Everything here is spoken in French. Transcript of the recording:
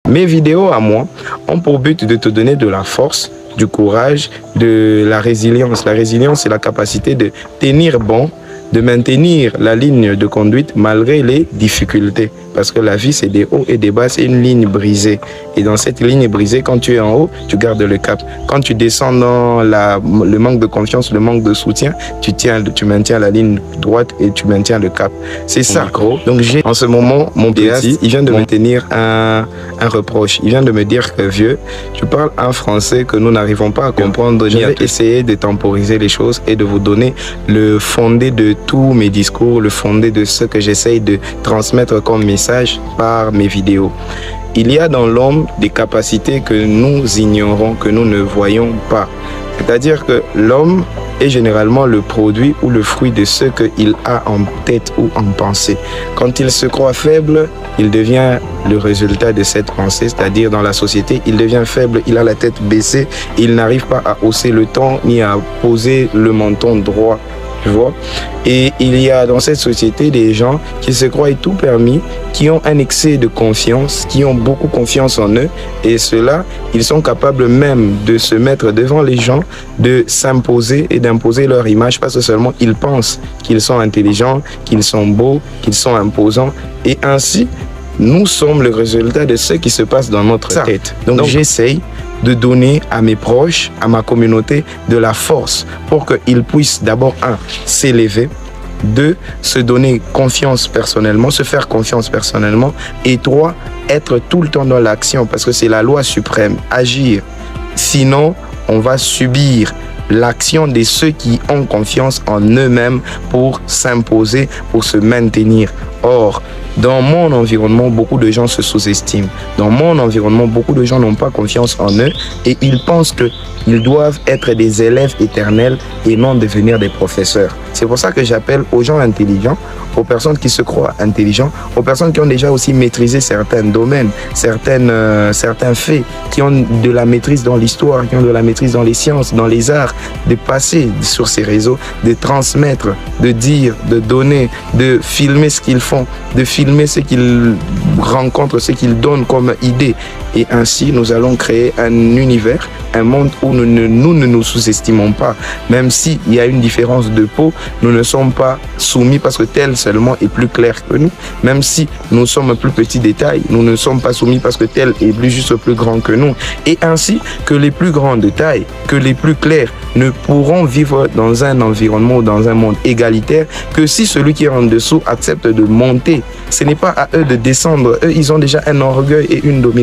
Mes vidéos à moi ont pour but de te donner de la force, du courage, de la résilience. La résilience, c'est la capacité de tenir bon, de maintenir la ligne de conduite malgré les difficultés. Parce que la vie, c'est des hauts et des bas, c'est une ligne brisée. Et dans cette ligne brisée, quand tu es en haut, tu gardes le cap. Quand tu descends dans le manque de confiance, le manque de soutien, tu maintiens la ligne droite et tu maintiens le cap. C'est ça. Donc j'ai en ce moment, mon petit, il vient de me tenir un reproche. Il vient de me dire que vieux, tu parles un français que nous n'arrivons pas à comprendre. Je vais essayer de temporiser les choses et de vous donner le fondé de tous mes discours, le fondé de ce que j'essaye de transmettre comme message par mes vidéos. Il y a dans l'homme des capacités que nous ignorons, que nous ne voyons pas. C'est-à-dire que l'homme est généralement le produit ou le fruit de ce qu'il a en tête ou en pensée. Quand il se croit faible, il devient le résultat de cette pensée, c'est-à-dire dans la société, il devient faible, il a la tête baissée, il n'arrive pas à hausser le ton ni à poser le menton droit. Tu vois? Et il y a dans cette société des gens qui se croient tout permis, qui ont un excès de confiance, qui ont beaucoup confiance en eux. Et ceux-là, ils sont capables même de se mettre devant les gens, de s'imposer et d'imposer leur image parce que seulement ils pensent qu'ils sont intelligents, qu'ils sont beaux, qu'ils sont imposants. Et ainsi, nous sommes le résultat de ce qui se passe dans notre tête. Donc j'essaye de donner à mes proches, à ma communauté, de la force pour qu'ils puissent d'abord, s'élever, 2, se donner confiance personnellement, se faire confiance personnellement, et 3, être tout le temps dans l'action parce que c'est la loi suprême, agir. Sinon, on va subir l'action de ceux qui ont confiance en eux-mêmes pour s'imposer, pour se maintenir. Or, dans mon environnement, beaucoup de gens se sous-estiment. Dans mon environnement, beaucoup de gens n'ont pas confiance en eux et ils pensent qu'ils doivent être des élèves éternels et non devenir des professeurs. C'est pour ça que j'appelle aux gens intelligents, aux personnes qui se croient intelligents, aux personnes qui ont déjà aussi maîtrisé certains domaines, certains faits, qui ont de la maîtrise dans l'histoire, qui ont de la maîtrise dans les sciences, dans les arts, de passer sur ces réseaux, de transmettre, de dire, de donner, de filmer ce qu'ils font, de filmer ce qu'ils rencontrent, ce qu'ils donnent comme idée. Et ainsi, nous allons créer un univers, un monde où nous ne nous sous-estimons pas. Même s'il y a une différence de peau, nous ne sommes pas soumis parce que tel seulement est plus clair que nous. Même si nous sommes plus petits détails, nous ne sommes pas soumis parce que tel est juste plus grand que nous. Et ainsi que les plus grands de taille, que les plus clairs ne pourront vivre dans un environnement ou dans un monde égalitaire que si celui qui est en dessous accepte de monter. Ce n'est pas à eux de descendre. Eux, ils ont déjà un orgueil et une domination.